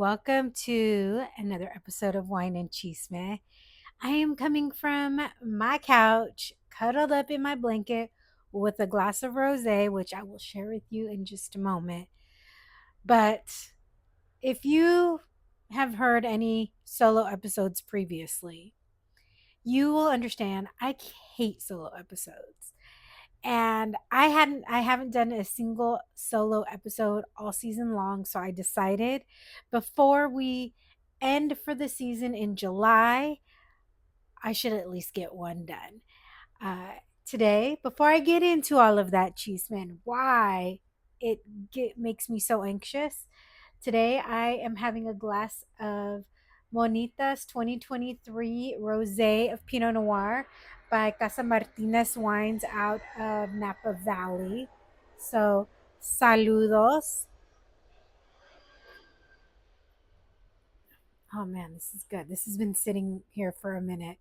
welcome to another episode of Wine and Chisme. I am coming from my couch, cuddled up in my blanket with a glass of rosé, which I will share with you in just a moment. But if you have heard any solo episodes previously, you will understand I hate solo episodes. And I haven't done a single solo episode all season long, so I decided before we end for the season in July, I should at least get one done. Today, before I get into all of that, Cheeseman, why makes me so anxious. Today, I am having a glass of Monitas 2023 Rosé of Pinot Noir by Casa Martinez Wines out of Napa Valley. So, saludos. Oh man, this is good. This has been sitting here for a minute.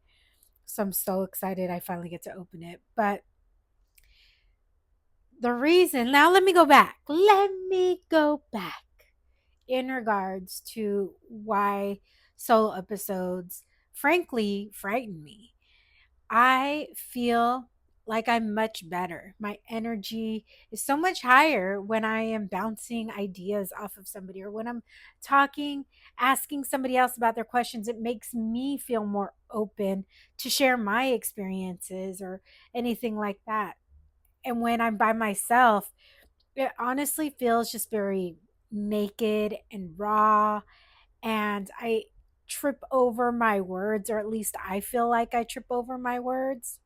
So I'm so excited I finally get to open it. But the reason, now let me go back. Let me go back in regards to why solo episodes frankly frighten me. I feel like I'm much better. My energy is so much higher when I am bouncing ideas off of somebody or when I'm talking, asking somebody else about their questions. It makes me feel more open to share my experiences or anything like that. And when I'm by myself, it honestly feels just very naked and raw. And I trip over my words, or at least I feel like I trip over my words.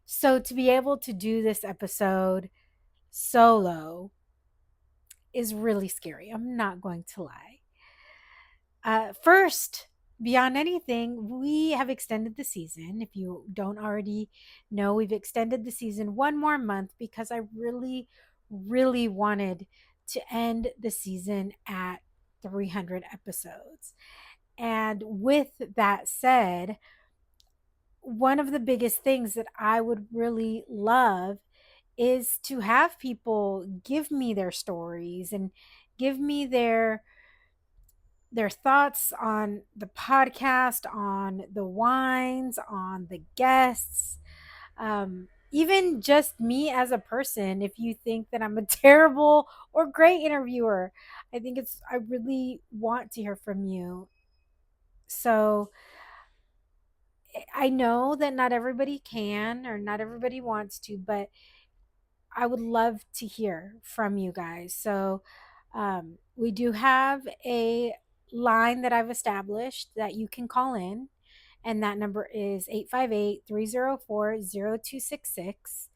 So to be able to do this episode solo is really scary. I'm not going to lie. First, beyond anything, we have extended the season. If you don't already know, we've extended the season one more month because I really, really wanted to end the season at 300 episodes. And with that said, one of the biggest things that I would really love is to have people give me their stories and give me their thoughts on the podcast, on the wines, on the guests, even just me as a person. If you think that I'm a terrible or great interviewer, I really want to hear from you. So I know that not everybody can or not everybody wants to, but I would love to hear from you guys. So we do have a line that I've established that you can call in, and that number is 858-304-0266.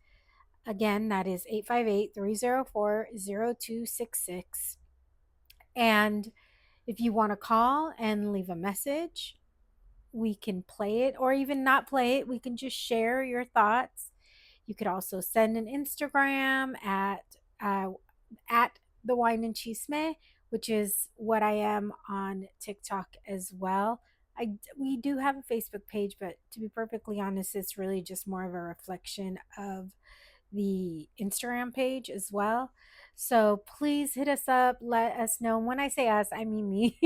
Again, that is 858-304-0266. And if you want to call and leave a message, we can play it or even not play it. We can just share your thoughts. You could also send an Instagram uh, at the Wine and Chisme, which is what I am on TikTok as well. We do have a Facebook page, but to be perfectly honest, it's really just more of a reflection of the Instagram page as well. So please hit us up. Let us know. When I say us, I mean me.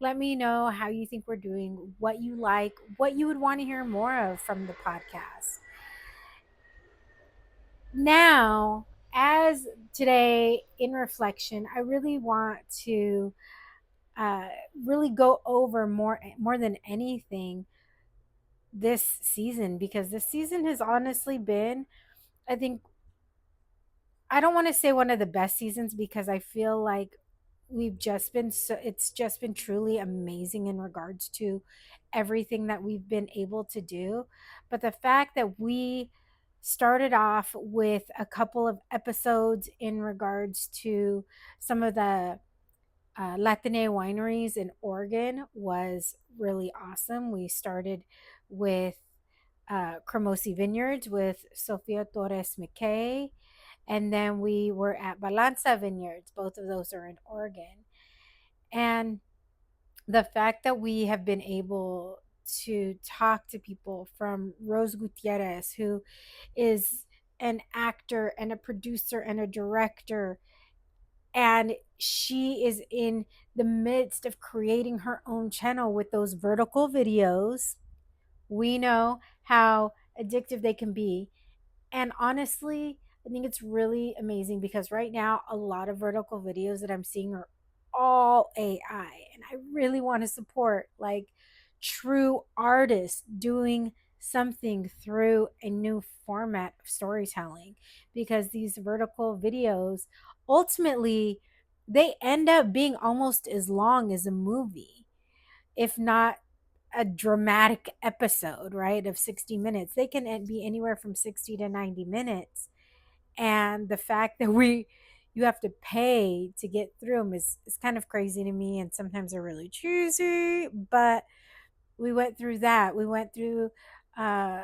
Let me know how you think we're doing, what you like, what you would want to hear more of from the podcast. Now, as today in reflection, I really want to uh, really go over more than anything this season, because this season has honestly been, I think, I don't want to say one of the best seasons because I feel like it's just been truly amazing in regards to everything that we've been able to do. But the fact that we started off with a couple of episodes in regards to some of the Latine wineries in Oregon was really awesome. We started with Cremosi Vineyards with Sofia Torres McKay, and then we were at Balanza Vineyards. Both of those are in Oregon. And the fact that we have been able to talk to people from Rose Gutierrez, who is an actor and a producer and a director, and she is in the midst of creating her own channel with those vertical videos. We know how addictive they can be. And honestly, I think it's really amazing because right now, a lot of vertical videos that I'm seeing are all AI. And I really want to support like true artists doing something through a new format of storytelling, because these vertical videos ultimately they end up being almost as long as a movie, if not a dramatic episode, right, of 60 minutes. They can be anywhere from 60 to 90 minutes. And the fact that you have to pay to get through them is kind of crazy to me. And sometimes they're really cheesy, but we went through that. We went through uh,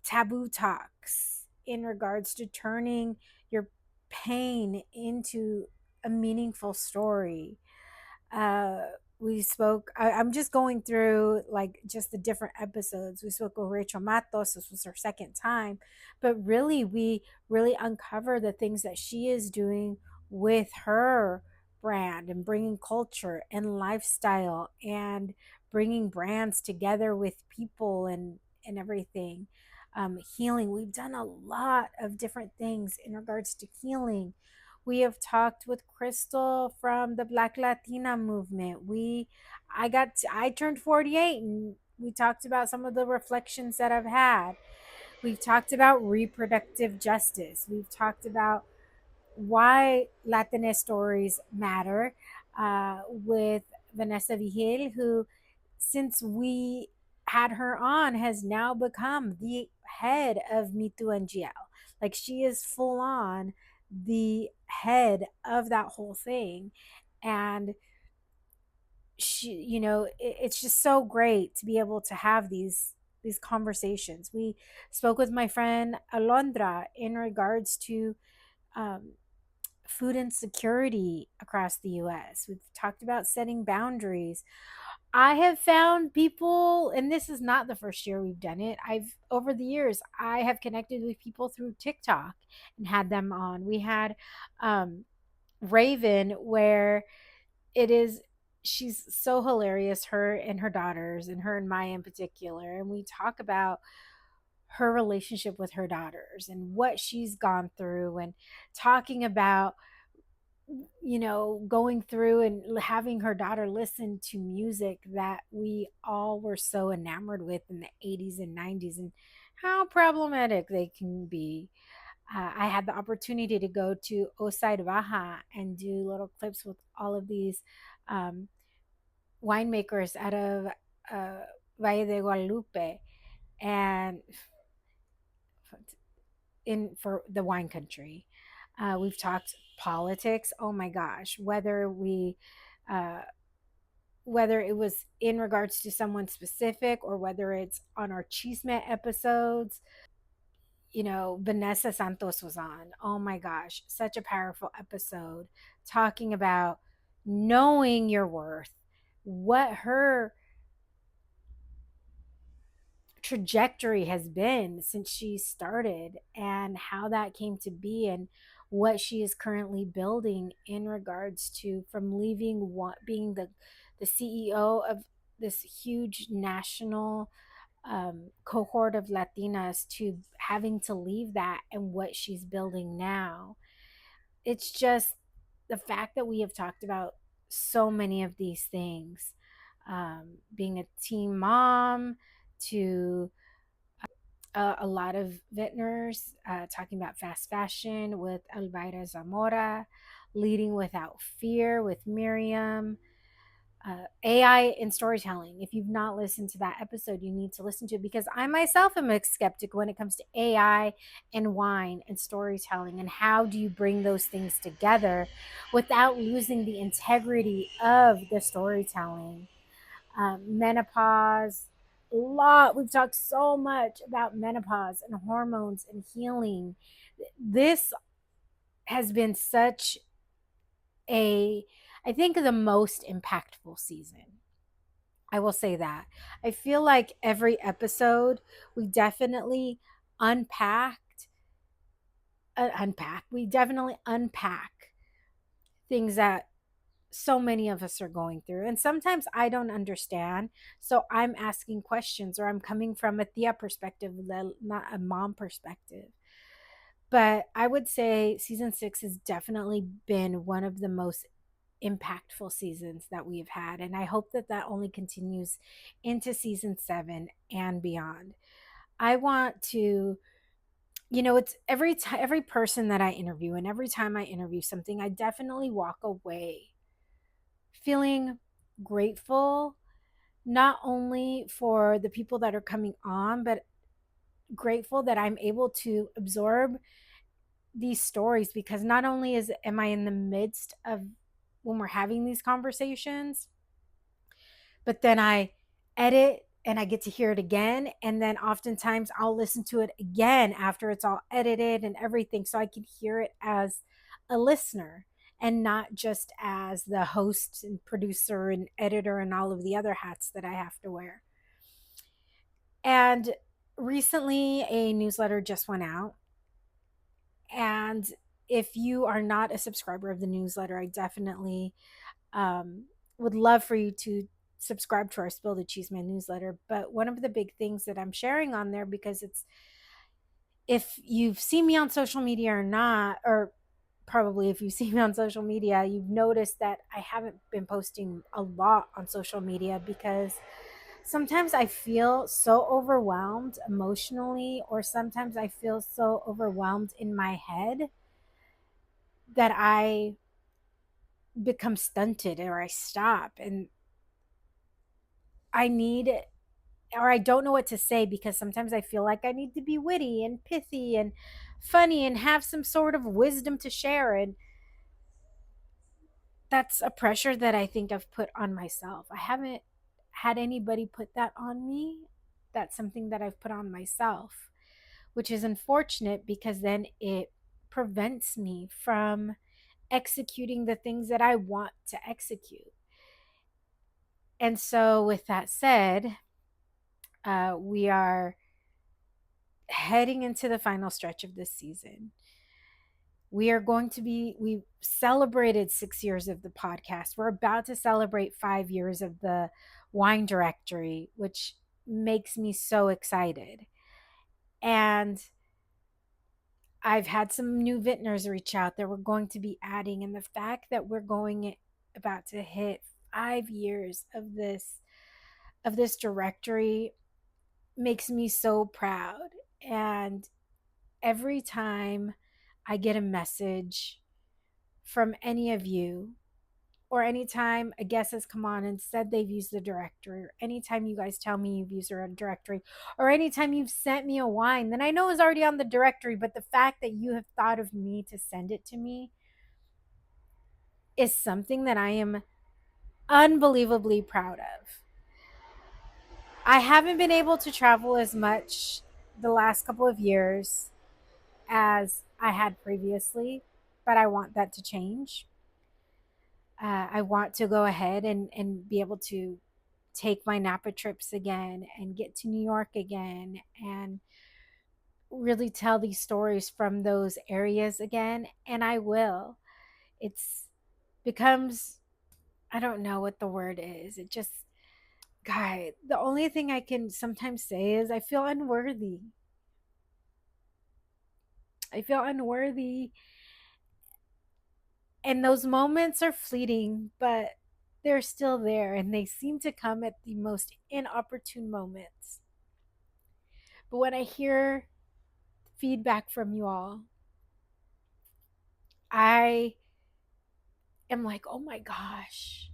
taboo talks in regards to turning your pain into a meaningful story. uh we spoke, I'm just going through like just the different episodes. We spoke with Rachel Matos. This was her second time, but really we really uncover the things that she is doing with her brand and bringing culture and lifestyle and bringing brands together with people and everything. Healing, we've done a lot of different things in regards to healing. We have talked with Crystal from the Black Latina movement. I turned 48 and we talked about some of the reflections that I've had. We've talked about reproductive justice. We've talked about why Latina stories matter, with Vanessa Vigil, who, since we had her on, has now become the head of Me Too NGL. Like, she is full on the head of that whole thing. And she, it's just so great to be able to have these conversations. We spoke with my friend Alondra in regards to um, food insecurity across the US. We've talked about setting boundaries. I have found people, and this is not the first year we've done it. Over the years, I have connected with people through TikTok and had them on. We had um, Raven, where it is, she's so hilarious, her and her daughters, and her and Maya in particular. And we talk about her relationship with her daughters and what she's gone through, and talking about going through and having her daughter listen to music that we all were so enamored with in the 80s and 90s, and how problematic they can be. I had the opportunity to go to Oside Baja and do little clips with all of these um, winemakers out of uh, Valle de Guadalupe, and in for the wine country. We've talked politics. Oh my gosh, uh, whether it was in regards to someone specific or whether it's on our Chisme episodes. Vanessa Santos was on. Oh my gosh, such a powerful episode, talking about knowing your worth, what her trajectory has been since she started, and how that came to be, and what she is currently building in regards to, from leaving what being the CEO of this huge national cohort of Latinas to having to leave that, and what she's building now. It's just the fact that we have talked about so many of these things, being a teen mom to a lot of vintners, talking about fast fashion with Elvira Zamora, leading without fear with Miriam, AI in storytelling. If you've not listened to that episode, you need to listen to it, because I myself am a skeptic when it comes to AI and wine and storytelling, and how do you bring those things together without losing the integrity of the storytelling. Menopause, a lot. We've talked so much about menopause and hormones and healing. This has been such a, I think, the most impactful season. I will say that. I feel like every episode we definitely unpacked, we definitely unpack things that so many of us are going through. And sometimes I don't understand. So I'm asking questions, or I'm coming from a Thea perspective, not a mom perspective. But I would say season 6 has definitely been one of the most impactful seasons that we've had. And I hope that that only continues into season 7 and beyond. I want to, it's every time, every person that I interview, and every time I interview something, I definitely walk away feeling grateful, not only for the people that are coming on, but grateful that I'm able to absorb these stories, because not only is am I in the midst of when we're having these conversations, but then I edit and I get to hear it again. And then oftentimes I'll listen to it again after it's all edited and everything. So I can hear it as a listener and not just as the host and producer and editor and all of the other hats that I have to wear. And recently, a newsletter just went out. And if you are not a subscriber of the newsletter, I definitely um, would love for you to subscribe to our Spill the Cheese Man newsletter. But one of the big things that I'm sharing on there, because it's, if you've seen me on social media or not, or probably if you see me on social media, you've noticed that I haven't been posting a lot on social media, because sometimes I feel so overwhelmed emotionally, or sometimes I feel so overwhelmed in my head that I become stunted, or I stop, and I need, or I don't know what to say, because sometimes I feel like I need to be witty and pithy and funny and have some sort of wisdom to share. And that's a pressure that I think I've put on myself. I haven't had anybody put that on me. That's something that I've put on myself, which is unfortunate, because then it prevents me from executing the things that I want to execute. And so, with that said, we are heading into the final stretch of this season. We celebrated 6 years of the podcast. We're about to celebrate 5 years of the wine directory, which makes me so excited. And I've had some new vintners reach out that we're going to be adding. And the fact that we're going about to hit 5 years of this directory makes me so proud. And every time I get a message from any of you, or anytime a guest has come on and said they've used the directory, or anytime you guys tell me you've used a directory, or anytime you've sent me a wine, then I know it's already on the directory. But the fact that you have thought of me to send it to me is something that I am unbelievably proud of. I haven't been able to travel as much the last couple of years as I had previously, but I want that to change. I want to go ahead and be able to take my Napa trips again and get to New York again and really tell these stories from those areas again. And I will. It's becomes, I don't know what the word is. It just, God, the only thing I can sometimes say is I feel unworthy. I feel unworthy. And those moments are fleeting, but they're still there, and they seem to come at the most inopportune moments. But when I hear feedback from you all, I am like, oh my gosh,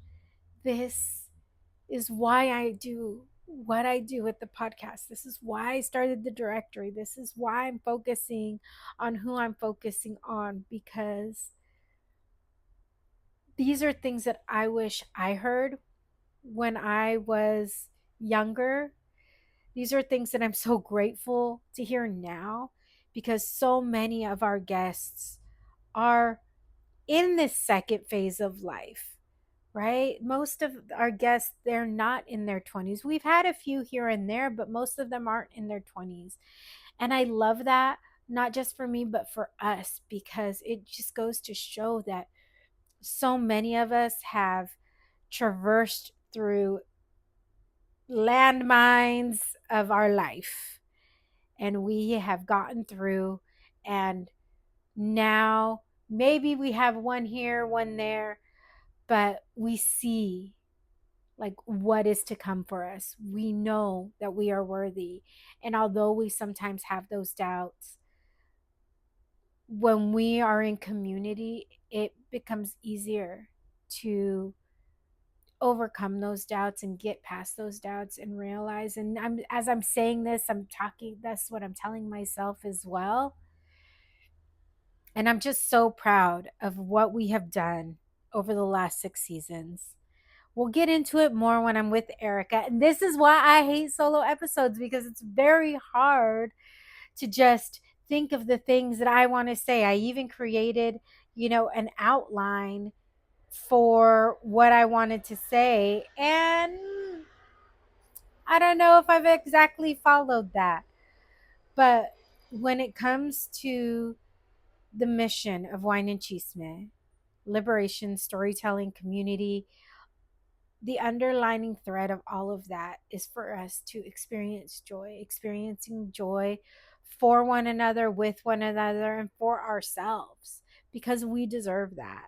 this is why I do what I do with the podcast. This is why I started the directory. This is why I'm focusing on who I'm focusing on, because these are things that I wish I heard when I was younger. These are things that I'm so grateful to hear now, because so many of our guests are in this second phase of life, right? Most of our guests, they're not in their 20s. We've had a few here and there, but most of them aren't in their 20s. And I love that, not just for me, but for us, because it just goes to show that So many of us have traversed through landmines of our life, and we have gotten through, and now maybe we have one here, one there, but we see like what is to come for us. We know that we are worthy. And although we sometimes have those doubts, when we are in community, it becomes easier to overcome those doubts and get past those doubts and realize. And I'm as I'm saying this, I'm talking, that's what I'm telling myself as well. And I'm just so proud of what we have done over the last 6 seasons. We'll get into it more when I'm with Erica. And this is why I hate solo episodes, because it's very hard to just think of the things that I want to say. I even created, an outline for what I wanted to say. And I don't know if I've exactly followed that. But when it comes to the mission of Wine and Chisme, liberation, storytelling, community, the underlining thread of all of that is for us to experience joy, experiencing joy for one another, with one another, and for ourselves, because we deserve that.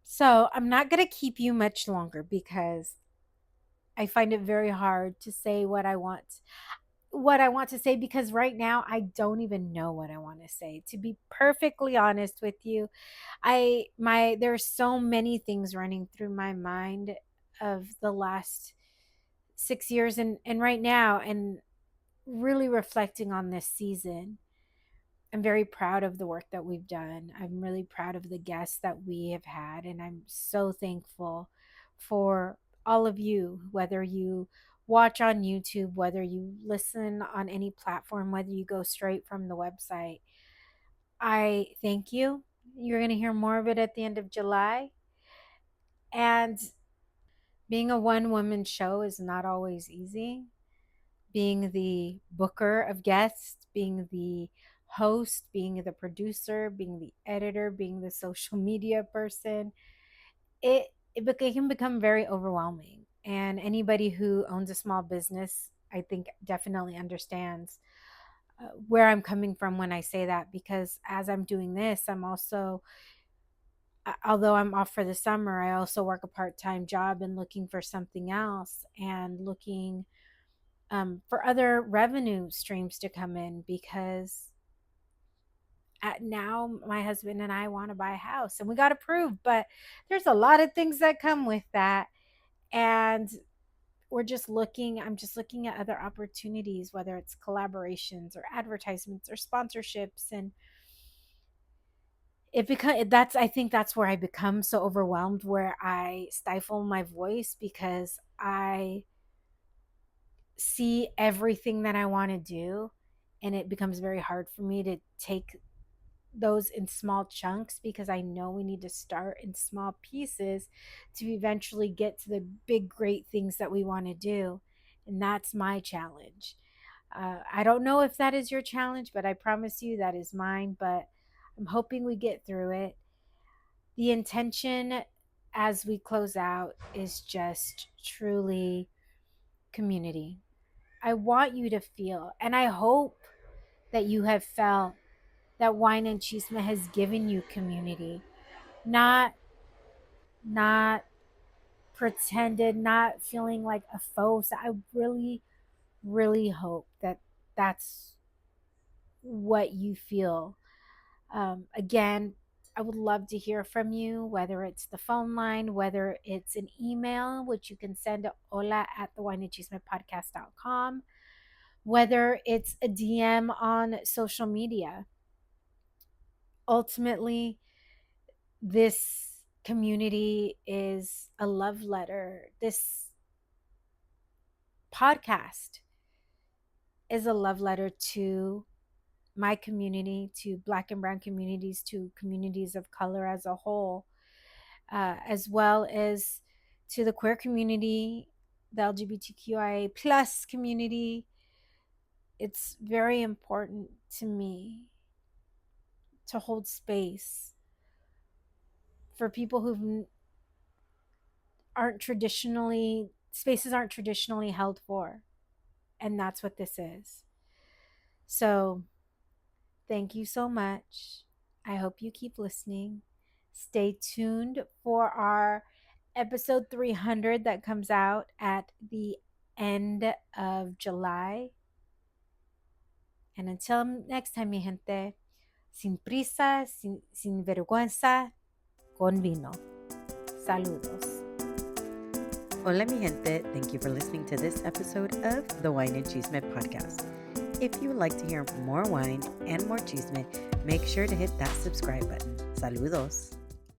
So I'm not going to keep you much longer because I find it very hard to say what I want to say, because right now I don't even know what I want to say. To be perfectly honest with you, there's so many things running through my mind of the last 6 years, and right now, and really reflecting on this season. I'm very proud of the work that we've done. I'm really proud of the guests that we have had, and I'm so thankful for all of you, whether you watch on YouTube, whether you listen on any platform, whether you go straight from the website. I thank you. You're going to hear more of it at the end of July. And being a one woman show is not always easy. Being the booker of guests, being the host, being the producer, being the editor, being the social media person, it can become very overwhelming. And anybody who owns a small business, I think, definitely understands where I'm coming from when I say that, because as I'm doing this, I'm also, although I'm off for the summer, I also work a part-time job and looking for something else, and looking for other revenue streams to come in, because now my husband and I want to buy a house and we got approved, but there's a lot of things that come with that. And I'm just looking at other opportunities, whether it's collaborations or advertisements or sponsorships. And I think that's where I become so overwhelmed, where I stifle my voice, because I see everything that I want to do, and it becomes very hard for me to take those in small chunks, because I know we need to start in small pieces to eventually get to the big great things that we want to do. And that's my challenge. I don't know if that is your challenge, but I promise you that is mine. But I'm hoping we get through it. The intention as we close out is just truly community. I want you to feel, and I hope that you have felt, that Wine and Chisme has given you community. Not not pretended, not feeling like a foe. So I really, really hope that that's what you feel. Again, I would love to hear from you, whether it's the phone line, whether it's an email, which you can send to hola at the wineandchismepodcast.com, whether it's a DM on social media. Ultimately, this community is a love letter. This podcast is a love letter to my community, to Black and Brown communities, to communities of color as a whole, as well as to the queer community, the LGBTQIA plus community. It's very important to me to hold space for people who aren't traditionally, spaces aren't traditionally held for. And that's what this is. So thank you so much. I hope you keep listening. Stay tuned for our episode 300 that comes out at the end of July. And until next time, mi gente, sin prisa, sin vergüenza, con vino. Saludos. Hola, mi gente. Thank you for listening to this episode of the Wine and Chisme podcast. If you would like to hear more wine and more chisme, make sure to hit that subscribe button. Saludos.